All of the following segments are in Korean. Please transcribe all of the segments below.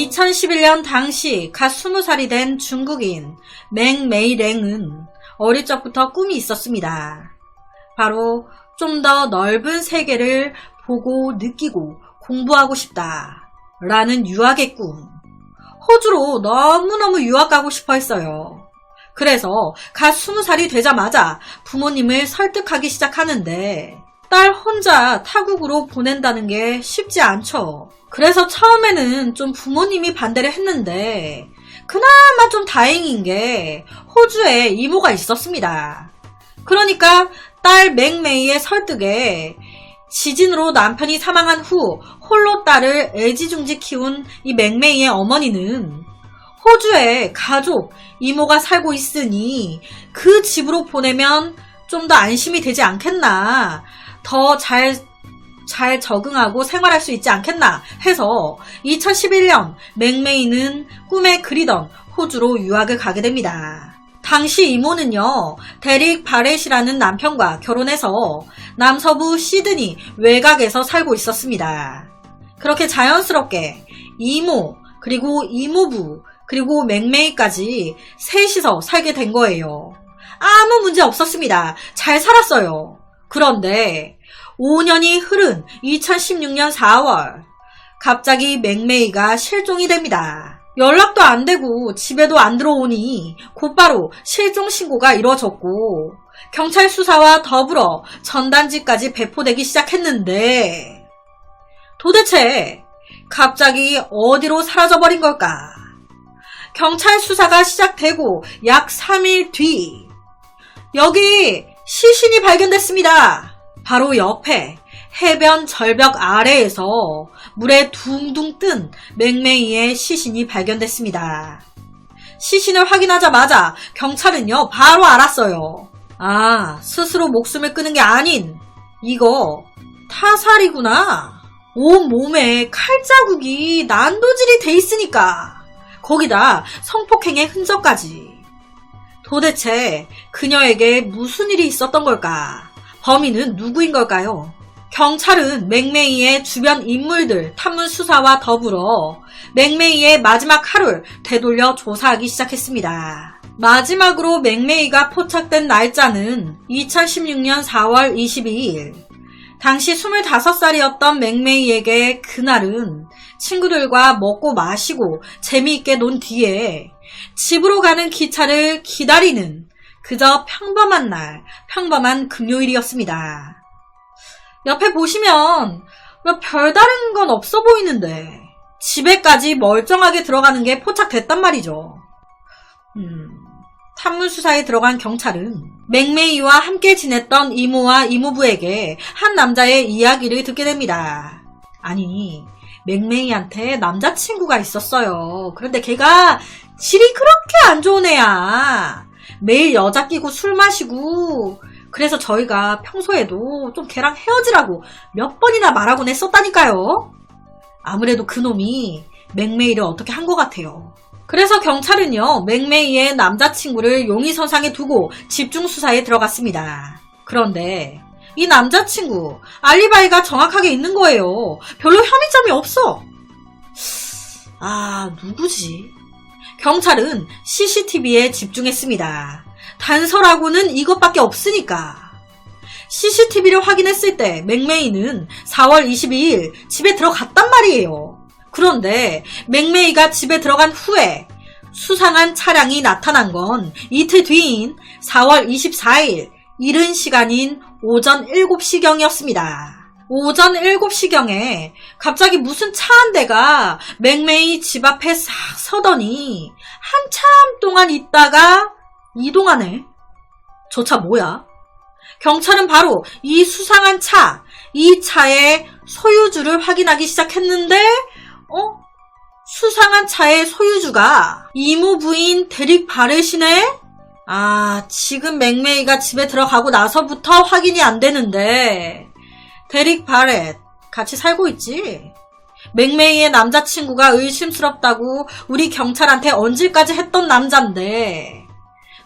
2011년 당시 갓 20살이 된 중국인 맹메이랭은 어릴 적부터 꿈이 있었습니다. 바로 좀 더 넓은 세계를 보고 느끼고 공부하고 싶다 라는 유학의 꿈. 호주로 너무너무 유학 가고 싶어 했어요. 그래서 갓 20살이 되자마자 부모님을 설득하기 시작하는데 딸 혼자 타국으로 보낸다는 게 쉽지 않죠. 그래서 처음에는 좀 부모님이 반대를 했는데 그나마 좀 다행인 게 호주에 이모가 있었습니다. 그러니까 딸 맹메이의 설득에 지진으로 남편이 사망한 후 홀로 딸을 애지중지 키운 이 맹메이의 어머니는 호주에 가족, 이모가 살고 있으니 그 집으로 보내면 좀 더 안심이 되지 않겠나, 더 잘 적응하고 생활할 수 있지 않겠나 해서 2011년 맹메이는 꿈에 그리던 호주로 유학을 가게 됩니다. 당시 이모는요, 데릭 바렛이라는 남편과 결혼해서 남서부 시드니 외곽에서 살고 있었습니다. 그렇게 자연스럽게 이모, 그리고 이모부, 그리고 맹메이까지 셋이서 살게 된 거예요. 아무 문제 없었습니다. 잘 살았어요. 그런데 5년이 흐른 2016년 4월 갑자기 맹메이가 실종이 됩니다. 연락도 안 되고 집에도 안 들어오니 곧바로 실종 신고가 이루어졌고 경찰 수사와 더불어 전단지까지 배포되기 시작했는데 도대체 갑자기 어디로 사라져버린 걸까? 경찰 수사가 시작되고 약 3일 뒤 여기 시신이 발견됐습니다. 바로 옆에 해변 절벽 아래에서 물에 둥둥 뜬 맹메이의 시신이 발견됐습니다. 시신을 확인하자마자 경찰은요 바로 알았어요. 아, 스스로 목숨을 끊은 게 아닌 이거 타살이구나. 온몸에 칼자국이 난도질이 돼 있으니까 거기다 성폭행의 흔적까지. 도대체 그녀에게 무슨 일이 있었던 걸까? 범인은 누구인 걸까요? 경찰은 맹메이의 주변 인물들 탐문 수사와 더불어 맹메이의 마지막 하루를 되돌려 조사하기 시작했습니다. 마지막으로 맹메이가 포착된 날짜는 2016년 4월 22일. 당시 25살이었던 맹메이에게 그날은 친구들과 먹고 마시고 재미있게 논 뒤에 집으로 가는 기차를 기다리는 그저 평범한 날, 평범한 금요일이었습니다. 옆에 보시면 별다른 건 없어 보이는데 집에까지 멀쩡하게 들어가는 게 포착됐단 말이죠. 탐문수사에 들어간 경찰은 맹메이와 함께 지냈던 이모와 이모부에게 한 남자의 이야기를 듣게 됩니다. 아니, 맹메이한테 남자친구가 있었어요. 그런데 걔가 질이 그렇게 안 좋은 애야. 매일 여자 끼고 술 마시고. 그래서 저희가 평소에도 좀 걔랑 헤어지라고 몇 번이나 말하곤 했었다니까요. 아무래도 그놈이 맹메이를 어떻게 한 것 같아요. 그래서 경찰은요, 맹메이의 남자친구를 용의선상에 두고 집중수사에 들어갔습니다. 그런데 이 남자친구 알리바이가 정확하게 있는 거예요. 별로 혐의점이 없어. 아, 누구지? 경찰은 CCTV에 집중했습니다. 단서라고는 이것밖에 없으니까. CCTV를 확인했을 때 맹메이는 4월 22일 집에 들어갔단 말이에요. 그런데 맹메이가 집에 들어간 후에 수상한 차량이 나타난 건 이틀 뒤인 4월 24일 이른 시간인 오전 7시경이었습니다. 오전 7시경에 갑자기 무슨 차 한 대가 맹메이 집 앞에 싹 서더니 한참 동안 있다가 이동하네. 저 차 뭐야? 경찰은 바로 이 수상한 차, 이 차의 소유주를 확인하기 시작했는데 수상한 차의 소유주가 이모 부인 데릭 바렛이네? 아, 지금 맹메이가 집에 들어가고 나서부터 확인이 안 되는데 데릭 바렛 같이 살고 있지? 맹메이의 남자친구가 의심스럽다고 우리 경찰한테 언질까지 했던 남잔데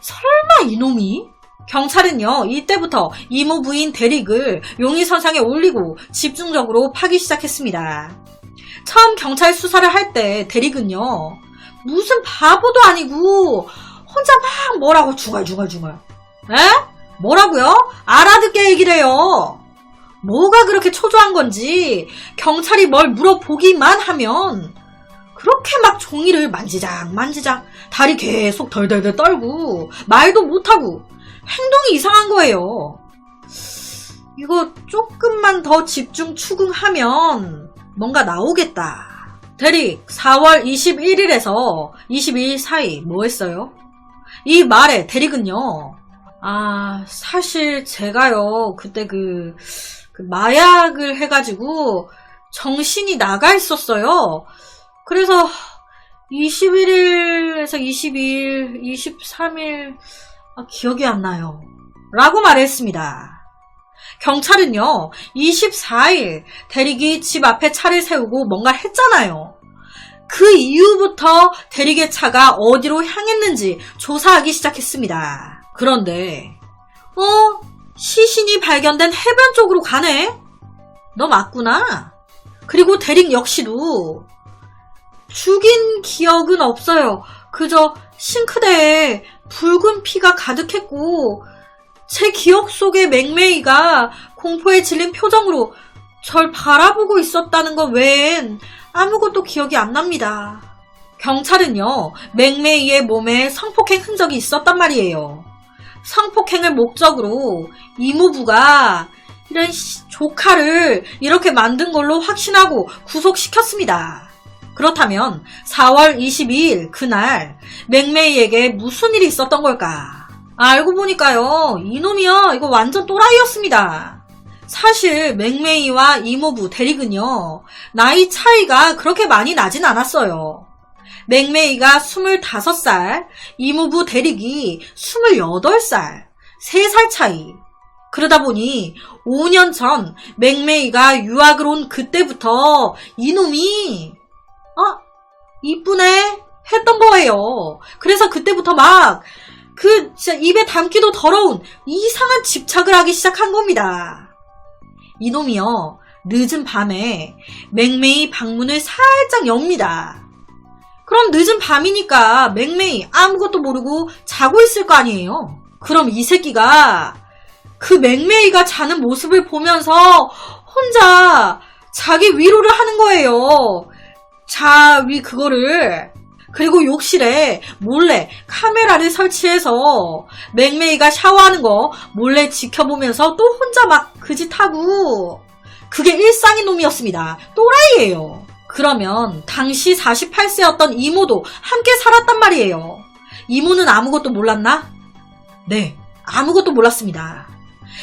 설마 이놈이? 경찰은요, 이때부터 이모 부인 데릭을 용의선상에 올리고 집중적으로 파기 시작했습니다. 처음 경찰 수사를 할 때 대릭은요, 무슨 바보도 아니고 혼자 막 뭐라고 중얼중얼. 에? 뭐라고요? 알아듣게 얘기를 해요. 뭐가 그렇게 초조한 건지 경찰이 뭘 물어보기만 하면 그렇게 막 종이를 만지작 다리 계속 덜덜덜 떨고 말도 못하고 행동이 이상한 거예요. 이거 조금만 더 집중 추궁하면 뭔가 나오겠다. 대릭 4월 21일에서 22일 사이 뭐 했어요? 이 말에 대릭은요, 사실 제가요 그때 그 마약을 해가지고 정신이 나가 있었어요. 그래서 21일에서 22일, 23일 기억이 안 나요 라고 말했습니다. 경찰은요 24일 대릭이 집 앞에 차를 세우고 뭔가 했잖아요. 그 이후부터 대릭의 차가 어디로 향했는지 조사하기 시작했습니다. 그런데 시신이 발견된 해변 쪽으로 가네? 너 맞구나. 그리고 대릭 역시도 죽인 기억은 없어요. 그저 싱크대에 붉은 피가 가득했고 제 기억 속에 맥메이가 공포에 질린 표정으로 절 바라보고 있었다는 것 외엔 아무것도 기억이 안 납니다. 경찰은요, 맥메이의 몸에 성폭행 흔적이 있었단 말이에요. 성폭행을 목적으로 이모부가 이런 조카를 이렇게 만든 걸로 확신하고 구속시켰습니다. 그렇다면 4월 22일 그날 맥메이에게 무슨 일이 있었던 걸까? 알고 보니까요, 이놈이요 이거 완전 또라이였습니다. 사실 맥메이와 이모부 대릭은요 나이 차이가 그렇게 많이 나진 않았어요. 맥메이가 25살, 이모부 대릭이 28살, 3살 차이. 그러다 보니 5년 전 맥메이가 유학을 온 그때부터 이놈이 이쁘네 했던 거예요. 그래서 그때부터 막 진짜 입에 담기도 더러운 이상한 집착을 하기 시작한 겁니다. 이놈이요 늦은 밤에 맥메이 방문을 살짝 엽니다. 그럼 늦은 밤이니까 맥메이 아무것도 모르고 자고 있을 거 아니에요. 그럼 이 새끼가 그 맥메이가 자는 모습을 보면서 혼자 자기 위로를 하는 거예요. 자위 그거를. 그리고 욕실에 몰래 카메라를 설치해서 맥메이가 샤워하는 거 몰래 지켜보면서 또 혼자 막 그 짓 하고, 그게 일상인 놈이었습니다. 또라이예요. 그러면 당시 48세였던 이모도 함께 살았단 말이에요. 이모는 아무것도 몰랐나? 네, 아무것도 몰랐습니다.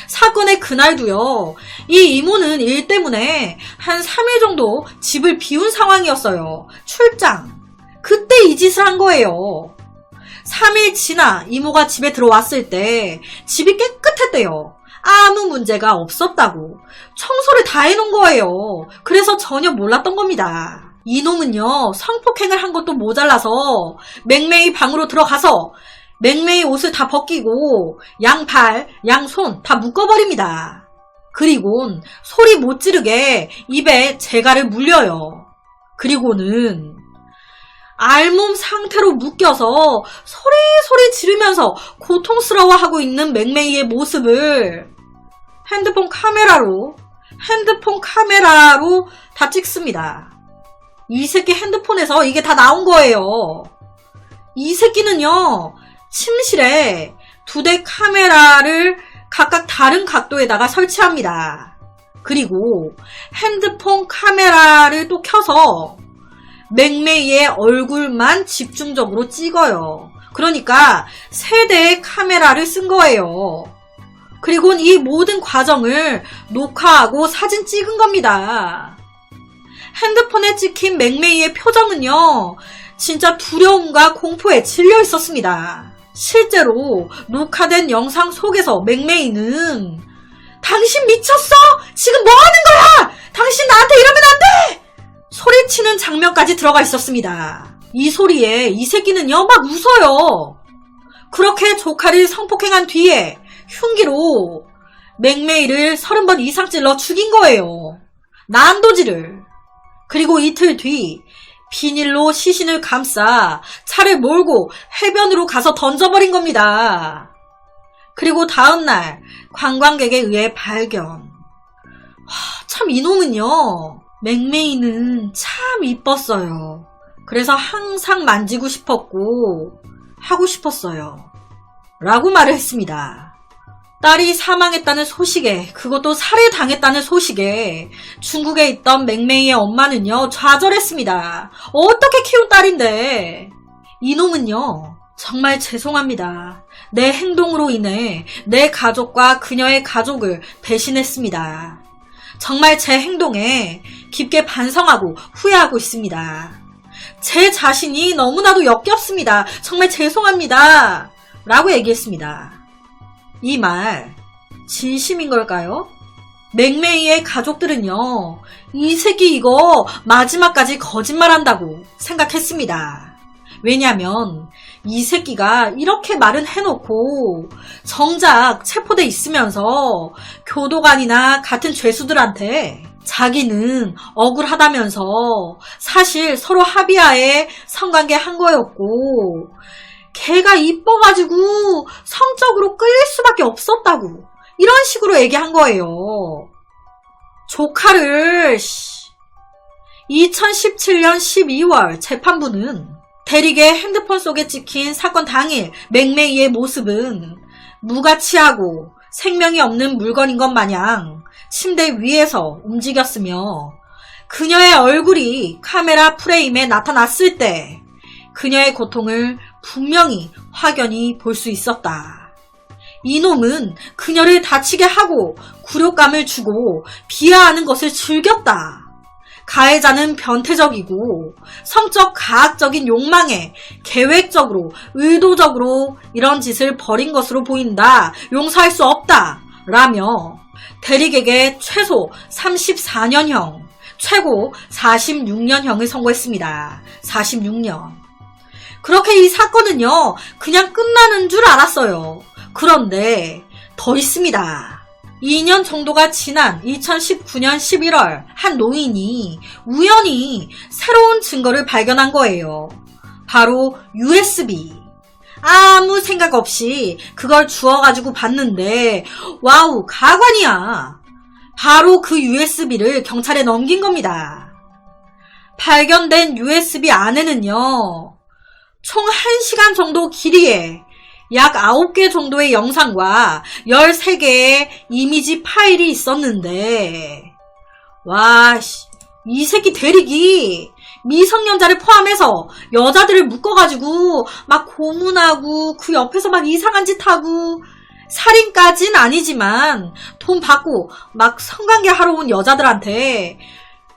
사건의 그날도요, 이 이모는 일 때문에 한 3일 정도 집을 비운 상황이었어요. 출장. 그때 이 짓을 한 거예요. 3일 지나 이모가 집에 들어왔을 때 집이 깨끗했대요. 아무 문제가 없었다고. 청소를 다 해놓은 거예요. 그래서 전혀 몰랐던 겁니다. 이놈은요, 성폭행을 한 것도 모자라서 맥메이 방으로 들어가서 맥메이 옷을 다 벗기고 양팔, 양손 다 묶어버립니다. 그리고는 소리 못 지르게 입에 재갈을 물려요. 그리고는 알몸 상태로 묶여서 소리 지르면서 고통스러워하고 있는 맥메이의 모습을 핸드폰 카메라로 다 찍습니다. 이 새끼 핸드폰에서 이게 다 나온 거예요. 이 새끼는요, 침실에 2대 카메라를 각각 다른 각도에다가 설치합니다. 그리고 핸드폰 카메라를 또 켜서 맥메이의 얼굴만 집중적으로 찍어요. 그러니까 3대의 카메라를 쓴 거예요. 그리고 이 모든 과정을 녹화하고 사진 찍은 겁니다. 핸드폰에 찍힌 맥메이의 표정은요, 진짜 두려움과 공포에 질려 있었습니다. 실제로 녹화된 영상 속에서 맥메이는 당신 미쳤어? 지금 뭐 하는 거야? 당신 나한테 이러면 안 돼! 소리치는 장면까지 들어가 있었습니다. 이 소리에 이 새끼는요 막 웃어요. 그렇게 조카를 성폭행한 뒤에 흉기로 맥메이를 30번 이상 찔러 죽인 거예요. 난도질을. 그리고 이틀 뒤 비닐로 시신을 감싸 차를 몰고 해변으로 가서 던져버린 겁니다. 그리고 다음날 관광객에 의해 발견. 참 이놈은요. 맹메이는 참 이뻤어요. 그래서 항상 만지고 싶었고 하고 싶었어요. 라고 말을 했습니다. 딸이 사망했다는 소식에, 그것도 살해당했다는 소식에 중국에 있던 맹메이의 엄마는요 좌절했습니다. 어떻게 키운 딸인데. 이놈은요 정말 죄송합니다. 내 행동으로 인해 내 가족과 그녀의 가족을 배신했습니다. 정말 제 행동에 깊게 반성하고 후회하고 있습니다. 제 자신이 너무나도 역겹습니다. 정말 죄송합니다. 라고 얘기했습니다. 이 말 진심인 걸까요? 맹메이의 가족들은요, 이 새끼 이거 마지막까지 거짓말한다고 생각했습니다. 왜냐면 이 새끼가 이렇게 말은 해놓고 정작 체포돼 있으면서 교도관이나 같은 죄수들한테 자기는 억울하다면서 사실 서로 합의하에 성관계 한 거였고 걔가 이뻐가지고 성적으로 끌릴 수밖에 없었다고 이런 식으로 얘기한 거예요. 조카를 2017년 12월 재판부는 대릭의 핸드폰 속에 찍힌 사건 당일 맹메이의 모습은 무가치하고 생명이 없는 물건인 것 마냥 침대 위에서 움직였으며 그녀의 얼굴이 카메라 프레임에 나타났을 때 그녀의 고통을 분명히 확연히 볼 수 있었다. 이놈은 그녀를 다치게 하고 굴욕감을 주고 비하하는 것을 즐겼다. 가해자는 변태적이고 성적 가학적인 욕망에 계획적으로 의도적으로 이런 짓을 벌인 것으로 보인다. 용서할 수 없다. 라며 대릭에게 최소 34년형, 최고 46년형을 선고했습니다. 46년. 그렇게 이 사건은요, 그냥 끝나는 줄 알았어요. 그런데 더 있습니다. 2년 정도가 지난 2019년 11월 한 노인이 우연히 새로운 증거를 발견한 거예요. 바로 USB. 아무 생각 없이 그걸 주워가지고 봤는데 와우, 가관이야. 바로 그 USB를 경찰에 넘긴 겁니다. 발견된 USB 안에는요, 총 1시간 정도 길이에 약 9개 정도의 영상과 13개의 이미지 파일이 있었는데, 와, 이 새끼 대릭이 미성년자를 포함해서 여자들을 묶어가지고 막 고문하고 그 옆에서 막 이상한 짓 하고, 살인까진 아니지만 돈 받고 막 성관계 하러 온 여자들한테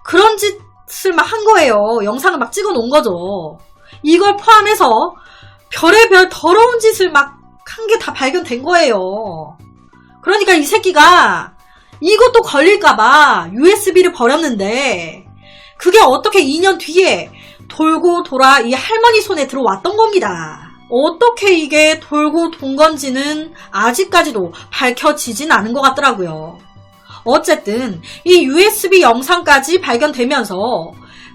그런 짓을 막 한 거예요. 영상을 막 찍어 놓은 거죠. 이걸 포함해서 별의별 더러운 짓을 막 한 게 다 발견된 거예요. 그러니까 이 새끼가 이것도 걸릴까봐 USB를 버렸는데 그게 어떻게 2년 뒤에 돌고 돌아 이 할머니 손에 들어왔던 겁니다. 어떻게 이게 돌고 돈 건지는 아직까지도 밝혀지진 않은 것 같더라고요. 어쨌든 이 USB 영상까지 발견되면서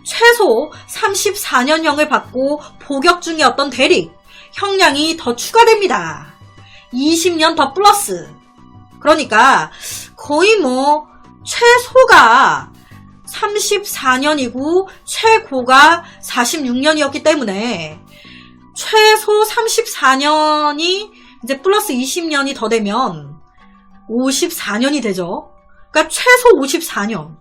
최소 34년형을 받고 복역 중이었던 대릭, 형량이 더 추가됩니다. 20년 더 플러스. 그러니까 거의 최소가 34년이고 최고가 46년이었기 때문에 최소 34년이 이제 플러스 20년이 더 되면 54년이 되죠. 그러니까 최소 54년.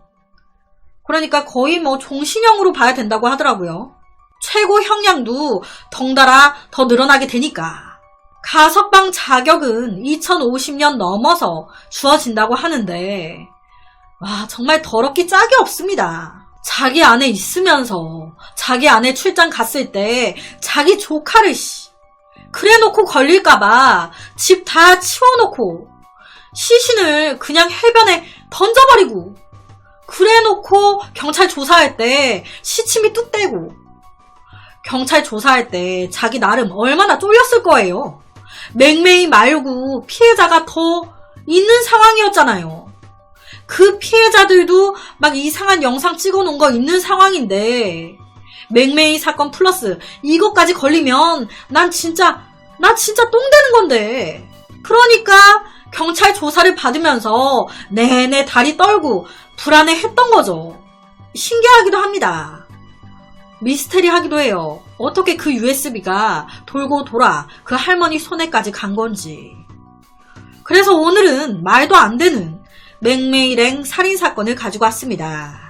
그러니까 거의 종신형으로 봐야 된다고 하더라고요. 최고 형량도 덩달아 더 늘어나게 되니까. 가석방 자격은 2050년 넘어서 주어진다고 하는데, 와, 정말 더럽기 짝이 없습니다. 자기 안에 있으면서 자기 안에 출장 갔을 때 자기 조카를 그래놓고 걸릴까봐 집 다 치워놓고 시신을 그냥 해변에 던져버리고 그래놓고 경찰 조사할 때 시침이 뚝 떼고 경찰 조사할 때 자기 나름 얼마나 쫄렸을 거예요. 맹메이 말고 피해자가 더 있는 상황이었잖아요. 그 피해자들도 막 이상한 영상 찍어놓은 거 있는 상황인데 맥메이 사건 플러스 이것까지 걸리면 나 진짜 똥 되는 건데. 그러니까 경찰 조사를 받으면서 내내 다리 떨고 불안해했던 거죠. 신기하기도 합니다. 미스테리하기도 해요. 어떻게 그 USB가 돌고 돌아 그 할머니 손에까지 간 건지. 그래서 오늘은 말도 안 되는 맥메이랭 살인사건을 가지고 왔습니다.